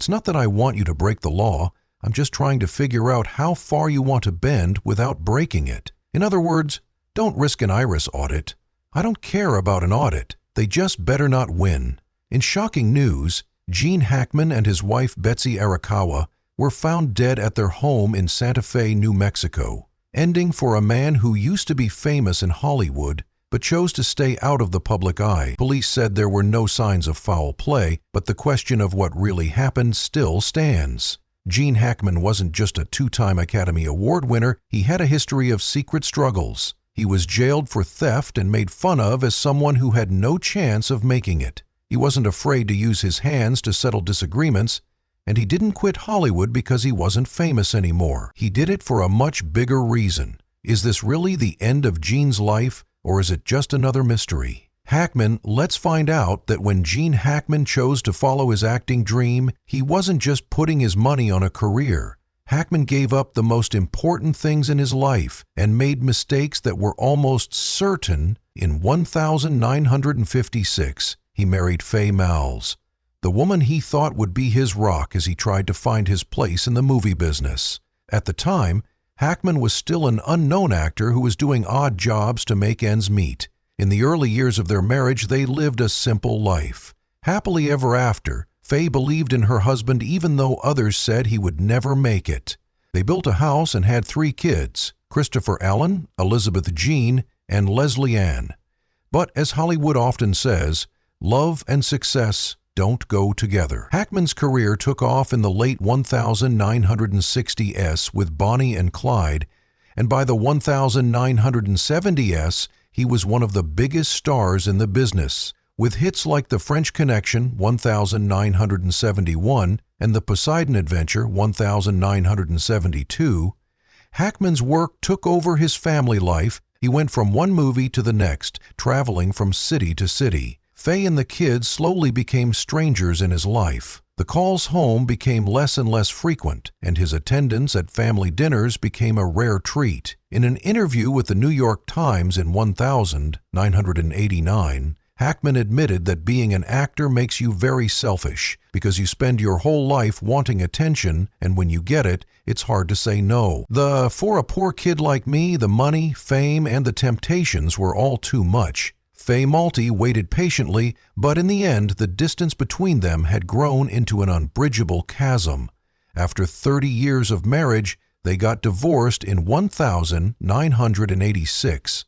It's not that I want you to break the law. I'm just trying to figure out how far you want to bend without breaking it. In other words, don't risk an iris audit. I don't care about an audit. They just better not win. In shocking news, Gene Hackman and his wife Betsy Arakawa were found dead at their home in Santa Fe, New Mexico, ending for a man who used to be famous in Hollywood but chose to stay out of the public eye. Police said there were no signs of foul play, but the question of what really happened still stands. Gene Hackman wasn't just a two-time Academy Award winner, he had a history of secret struggles. He was jailed for theft and made fun of as someone who had no chance of making it. He wasn't afraid to use his hands to settle disagreements, and he didn't quit Hollywood because he wasn't famous anymore. He did it for a much bigger reason. Is this really the end of Gene's life, or is it just another mystery? Hackman, let's find out that when Gene Hackman chose to follow his acting dream, he wasn't just putting his money on a career. Hackman gave up the most important things in his life and made mistakes that were almost certain. In 1956, he married Faye Malles, the woman he thought would be his rock as he tried to find his place in the movie business. At the time, Hackman was still an unknown actor who was doing odd jobs to make ends meet. In the early years of their marriage, they lived a simple life. Happily ever after, Faye believed in her husband even though others said he would never make it. They built a house and had 3 kids, Christopher Allen, Elizabeth Jean, and Leslie Ann. But as Hollywood often says, love and success don't go together. Hackman's career took off in the late 1960s with Bonnie and Clyde, and by the 1970s, he was one of the biggest stars in the business. With hits like The French Connection, 1971, and The Poseidon Adventure, 1972, Hackman's work took over his family life. He went from one movie to the next, traveling from city to city. Faye and the kids slowly became strangers in his life. The calls home became less and less frequent, and his attendance at family dinners became a rare treat. In an interview with the New York Times in 1989, Hackman admitted that being an actor makes you very selfish because you spend your whole life wanting attention, and when you get it, it's hard to say no. For a poor kid like me, the money, fame, and the temptations were all too much. Faye Malty waited patiently, but in the end, the distance between them had grown into an unbridgeable chasm. After 30 years of marriage, they got divorced in 1986.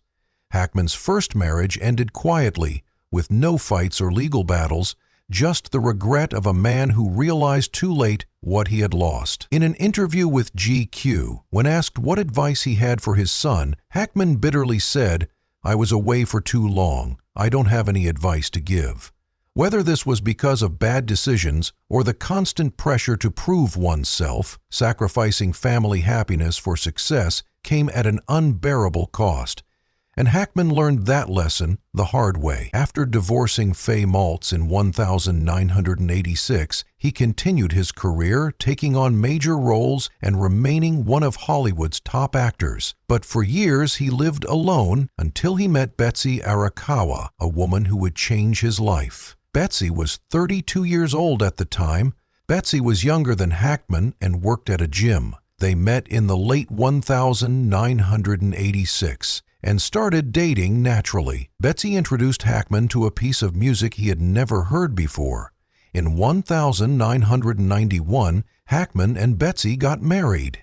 Hackman's first marriage ended quietly, with no fights or legal battles, just the regret of a man who realized too late what he had lost. In an interview with GQ, when asked what advice he had for his son, Hackman bitterly said, "I was away for too long. I don't have any advice to give." Whether this was because of bad decisions or the constant pressure to prove oneself, sacrificing family happiness for success came at an unbearable cost. And Hackman learned that lesson the hard way. After divorcing Faye Maltz in 1986, he continued his career, taking on major roles and remaining one of Hollywood's top actors. But for years he lived alone until he met Betsy Arakawa, a woman who would change his life. Betsy was 32 years old at the time. Betsy was younger than Hackman and worked at a gym. They met in the late 1986. And started dating naturally. Betsy introduced Hackman to a piece of music he had never heard before. In 1991, Hackman and Betsy got married.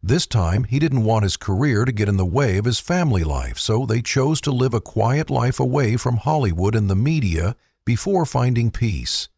This time, he didn't want his career to get in the way of his family life, so they chose to live a quiet life away from Hollywood and the media before finding peace.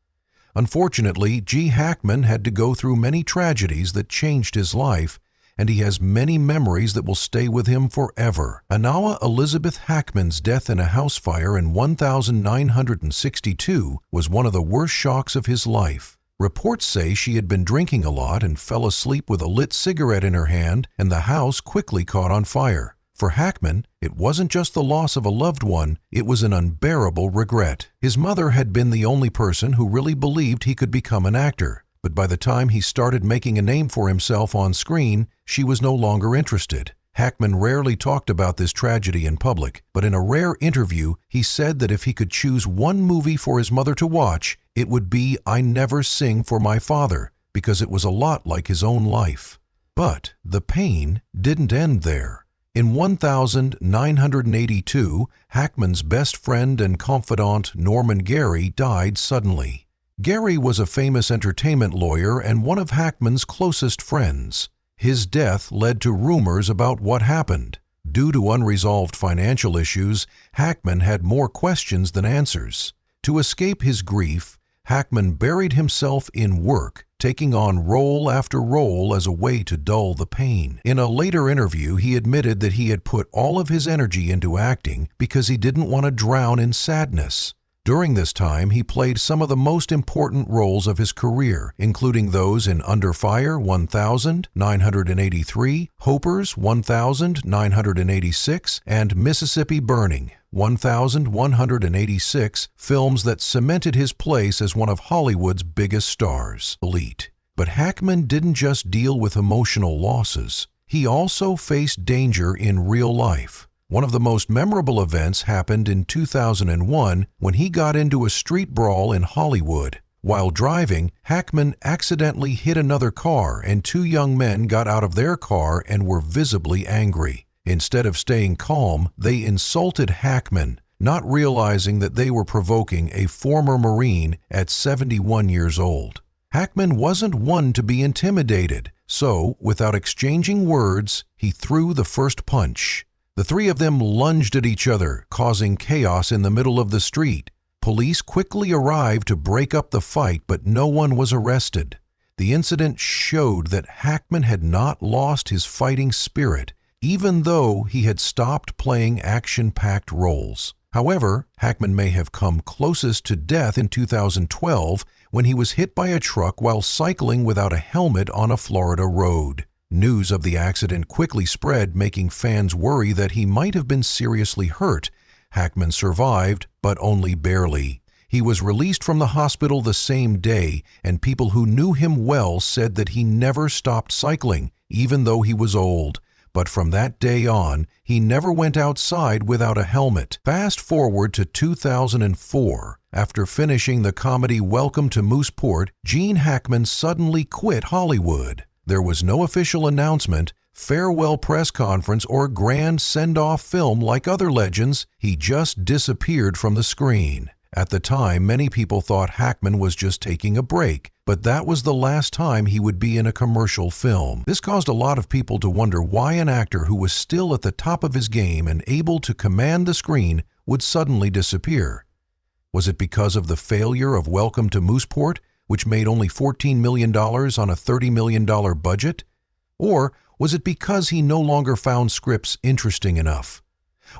Unfortunately, G. Hackman had to go through many tragedies that changed his life, and he has many memories that will stay with him forever. Anawa Elizabeth Hackman's death in a house fire in 1962 was one of the worst shocks of his life. Reports say she had been drinking a lot and fell asleep with a lit cigarette in her hand, and the house quickly caught on fire. For Hackman, it wasn't just the loss of a loved one, it was an unbearable regret. His mother had been the only person who really believed he could become an actor. But by the time he started making a name for himself on screen, she was no longer interested. Hackman rarely talked about this tragedy in public, but in a rare interview, he said that if he could choose one movie for his mother to watch, it would be I Never Sing for My Father, because it was a lot like his own life. But the pain didn't end there. In 1982, Hackman's best friend and confidant Norman Gary died suddenly. Gary was a famous entertainment lawyer and one of Hackman's closest friends. His death led to rumors about what happened. Due to unresolved financial issues, Hackman had more questions than answers. To escape his grief, Hackman buried himself in work, taking on role after role as a way to dull the pain. In a later interview, he admitted that he had put all of his energy into acting because he didn't want to drown in sadness. During this time, he played some of the most important roles of his career, including those in Under Fire 1983, Hopers 1986, and Mississippi Burning 1186, films that cemented his place as one of Hollywood's biggest stars. Elite. But Hackman didn't just deal with emotional losses. He also faced danger in real life. One of the most memorable events happened in 2001 when he got into a street brawl in Hollywood. While driving, Hackman accidentally hit another car and two young men got out of their car and were visibly angry. Instead of staying calm, they insulted Hackman, not realizing that they were provoking a former Marine at 71 years old. Hackman wasn't one to be intimidated, so, without exchanging words, he threw the first punch. The three of them lunged at each other, causing chaos in the middle of the street. Police quickly arrived to break up the fight, but no one was arrested. The incident showed that Hackman had not lost his fighting spirit, even though he had stopped playing action-packed roles. However, Hackman may have come closest to death in 2012 when he was hit by a truck while cycling without a helmet on a Florida road. News of the accident quickly spread, making fans worry that he might have been seriously hurt. Hackman survived, but only barely. He was released from the hospital the same day, and people who knew him well said that he never stopped cycling, even though he was old. But from that day on, he never went outside without a helmet. Fast forward to 2004. After finishing the comedy Welcome to Mooseport, Gene Hackman suddenly quit Hollywood. There was no official announcement, farewell press conference, or grand send-off film like other legends. He just disappeared from the screen. At the time, many people thought Hackman was just taking a break, but that was the last time he would be in a commercial film. This caused a lot of people to wonder why an actor who was still at the top of his game and able to command the screen would suddenly disappear. Was it because of the failure of Welcome to Mooseport, which made only $14 million on a $30 million budget? Or was it because he no longer found scripts interesting enough?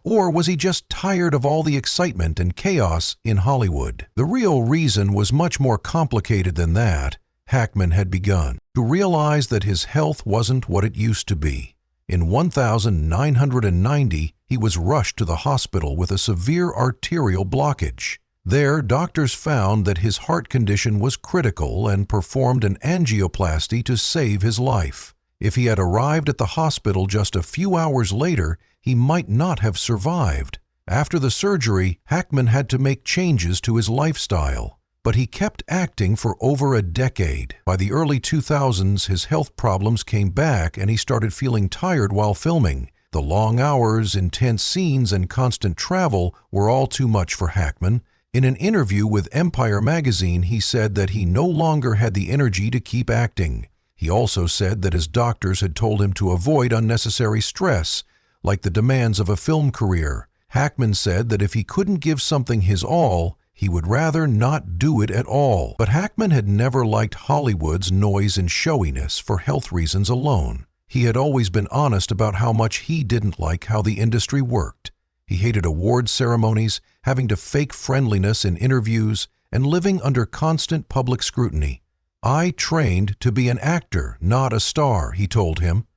Or was he just tired of all the excitement and chaos in Hollywood? The real reason was much more complicated than that. Hackman had begun to realize that his health wasn't what it used to be. In 1990, he was rushed to the hospital with a severe arterial blockage. There, doctors found that his heart condition was critical and performed an angioplasty to save his life. If he had arrived at the hospital just a few hours later, he might not have survived. After the surgery, Hackman had to make changes to his lifestyle. But he kept acting for over a decade. By the early 2000s, his health problems came back and he started feeling tired while filming. The long hours, intense scenes, and constant travel were all too much for Hackman. In an interview with Empire magazine, he said that he no longer had the energy to keep acting. He also said that his doctors had told him to avoid unnecessary stress, like the demands of a film career. Hackman said that if he couldn't give something his all, he would rather not do it at all. But Hackman had never liked Hollywood's noise and showiness for health reasons alone. He had always been honest about how much he didn't like how the industry worked. He hated award ceremonies, having to fake friendliness in interviews, and living under constant public scrutiny. "I trained to be an actor, not a star," he told him.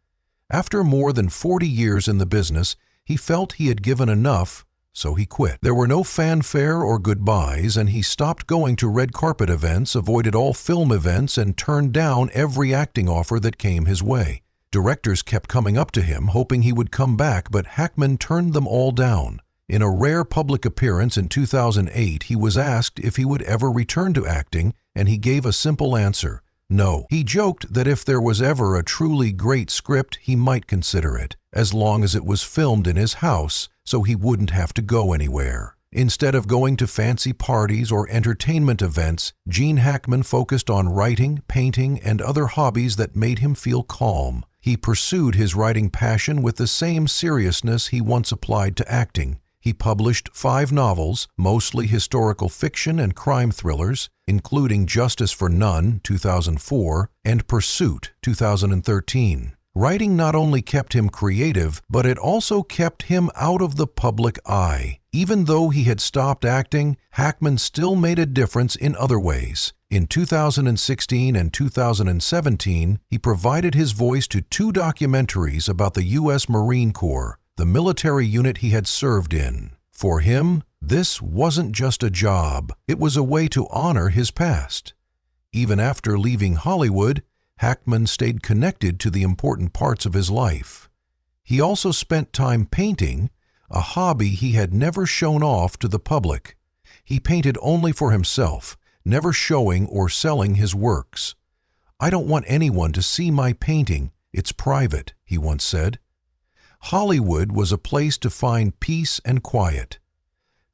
After more than 40 years in the business, he felt he had given enough, so he quit. There were no fanfare or goodbyes, and he stopped going to red carpet events, avoided all film events, and turned down every acting offer that came his way. Directors kept coming up to him, hoping he would come back, but Hackman turned them all down. In a rare public appearance in 2008, he was asked if he would ever return to acting, and he gave a simple answer: No, he joked that if there was ever a truly great script, he might consider it, as long as it was filmed in his house so he wouldn't have to go anywhere. Instead of going to fancy parties or entertainment events, Gene Hackman focused on writing, painting, and other hobbies that made him feel calm. He pursued his writing passion with the same seriousness he once applied to acting. He published 5 novels, mostly historical fiction and crime thrillers, including Justice for None, 2004, and Pursuit, 2013. Writing not only kept him creative, but it also kept him out of the public eye. Even though he had stopped acting, Hackman still made a difference in other ways. In 2016 and 2017, he provided his voice to 2 documentaries about the U.S. Marine Corps, the military unit he had served in. For him, this wasn't just a job, it was a way to honor his past. Even after leaving Hollywood, Hackman stayed connected to the important parts of his life. He also spent time painting, a hobby he had never shown off to the public. He painted only for himself, never showing or selling his works. "I don't want anyone to see my painting, it's private," he once said. Hollywood was a place to find peace and quiet.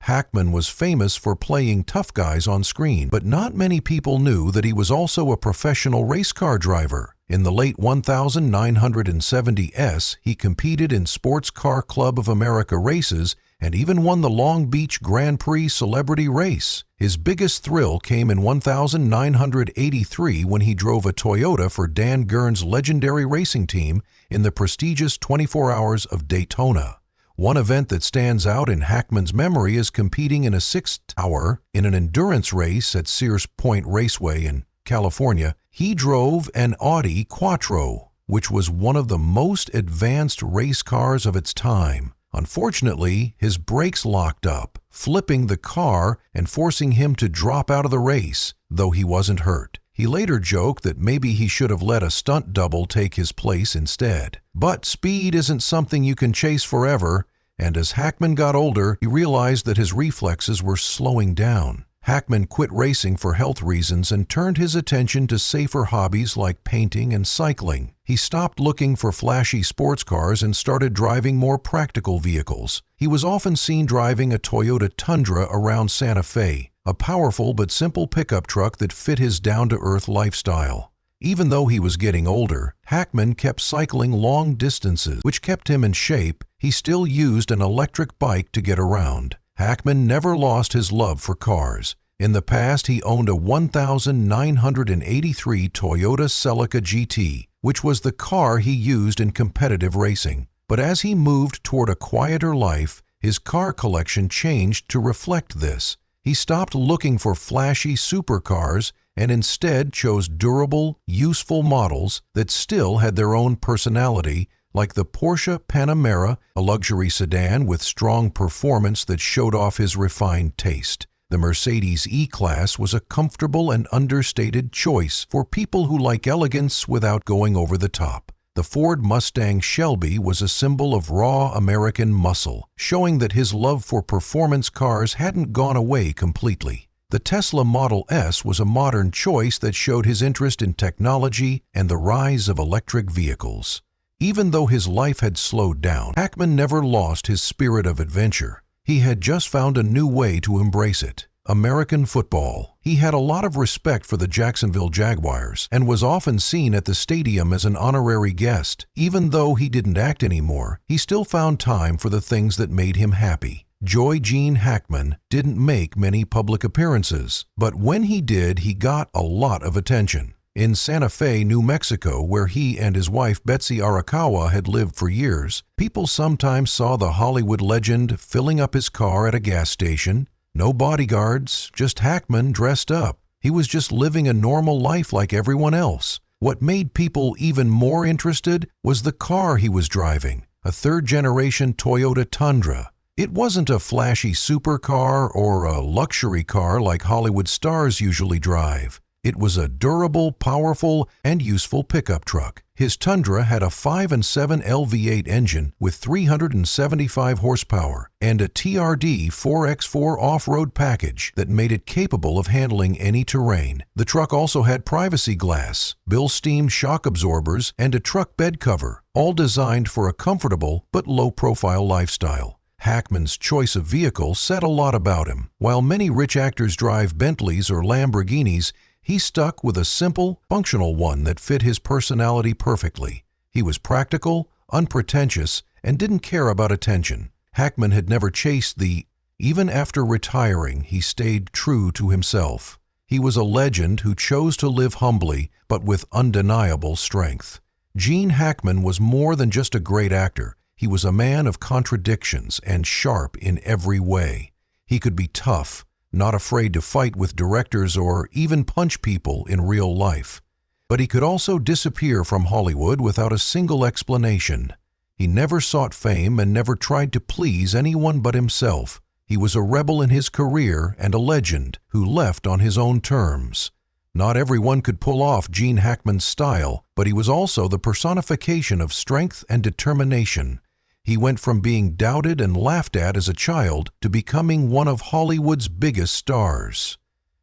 Hackman was famous for playing tough guys on screen, but not many people knew that he was also a professional race car driver. In the late 1970s, he competed in Sports Car Club of America races and even won the Long Beach Grand Prix Celebrity Race. His biggest thrill came in 1983 when he drove a Toyota for Dan Gurn's legendary racing team in the prestigious 24 Hours of Daytona. One event that stands out in Hackman's memory is competing in a 6-hour in an endurance race at Sears Point Raceway in California. He drove an Audi Quattro, which was one of the most advanced race cars of its time. Unfortunately, his brakes locked up, flipping the car and forcing him to drop out of the race, though he wasn't hurt. He later joked that maybe he should have let a stunt double take his place instead. But speed isn't something you can chase forever, and as Hackman got older, he realized that his reflexes were slowing down. Hackman quit racing for health reasons and turned his attention to safer hobbies like painting and cycling. He stopped looking for flashy sports cars and started driving more practical vehicles. He was often seen driving a Toyota Tundra around Santa Fe, a powerful but simple pickup truck that fit his down-to-earth lifestyle. Even though he was getting older, Hackman kept cycling long distances, which kept him in shape. He still used an electric bike to get around. Hackman never lost his love for cars. In the past, he owned a 1983 Toyota Celica GT, which was the car he used in competitive racing. But as he moved toward a quieter life, his car collection changed to reflect this. He stopped looking for flashy supercars and instead chose durable, useful models that still had their own personality, like the Porsche Panamera, a luxury sedan with strong performance that showed off his refined taste. The Mercedes E-Class was a comfortable and understated choice for people who like elegance without going over the top. The Ford Mustang Shelby was a symbol of raw American muscle, showing that his love for performance cars hadn't gone away completely. The Tesla Model S was a modern choice that showed his interest in technology and the rise of electric vehicles. Even though his life had slowed down, Hackman never lost his spirit of adventure. He had just found a new way to embrace it: American football. He had a lot of respect for the Jacksonville Jaguars and was often seen at the stadium as an honorary guest. Even though he didn't act anymore, he still found time for the things that made him happy. Gene Hackman didn't make many public appearances, but when he did, he got a lot of attention. In Santa Fe, New Mexico, where he and his wife Betsy Arakawa had lived for years, people sometimes saw the Hollywood legend filling up his car at a gas station. No bodyguards, just Hackman dressed up. He was just living a normal life like everyone else. What made people even more interested was the car he was driving, a third-generation Toyota Tundra. It wasn't a flashy supercar or a luxury car like Hollywood stars usually drive. It was a durable, powerful, and useful pickup truck. His Tundra had a 5.7 LV8 engine with 375 horsepower and a TRD 4x4 off-road package that made it capable of handling any terrain. The truck also had privacy glass, Bilstein shock absorbers, and a truck bed cover, all designed for a comfortable but low-profile lifestyle. Hackman's choice of vehicle said a lot about him. While many rich actors drive Bentleys or Lamborghinis, he stuck with a simple, functional one that fit his personality perfectly. He was practical, unpretentious, and didn't care about attention. Hackman had never chased the. Even after retiring, he stayed true to himself. He was a legend who chose to live humbly, but with undeniable strength. Gene Hackman was more than just a great actor. He was a man of contradictions and sharp in every way. He could be tough, not afraid to fight with directors or even punch people in real life. But he could also disappear from Hollywood without a single explanation. He never sought fame and never tried to please anyone but himself. He was a rebel in his career and a legend who left on his own terms. Not everyone could pull off Gene Hackman's style, but he was also the personification of strength and determination. He went from being doubted and laughed at as a child to becoming one of Hollywood's biggest stars.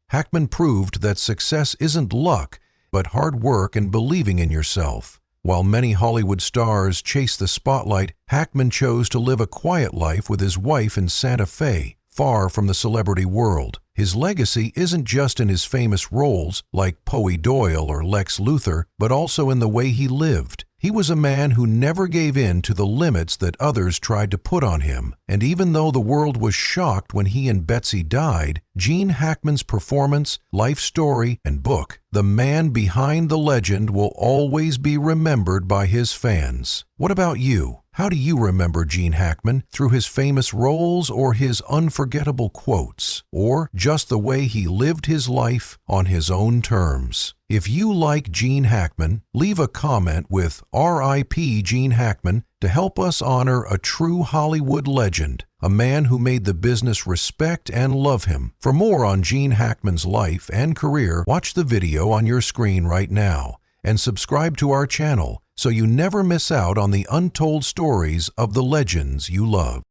Hackman proved that success isn't luck, but hard work and believing in yourself. While many Hollywood stars chase the spotlight, Hackman chose to live a quiet life with his wife in Santa Fe, far from the celebrity world. His legacy isn't just in his famous roles like Poe Doyle or Lex Luthor, but also in the way he lived. He was a man who never gave in to the limits that others tried to put on him, and even though the world was shocked when he and Betsy died, Gene Hackman's performance, life story, and book, The Man Behind the Legend, will always be remembered by his fans. What about you? How do you remember Gene Hackman? Through his famous roles or his unforgettable quotes? Or just the way he lived his life on his own terms? If you like Gene Hackman, leave a comment with R.I.P. Gene Hackman to help us honor a true Hollywood legend, a man who made the business respect and love him. For more on Gene Hackman's life and career, watch the video on your screen right now and subscribe to our channel so you never miss out on the untold stories of the legends you love.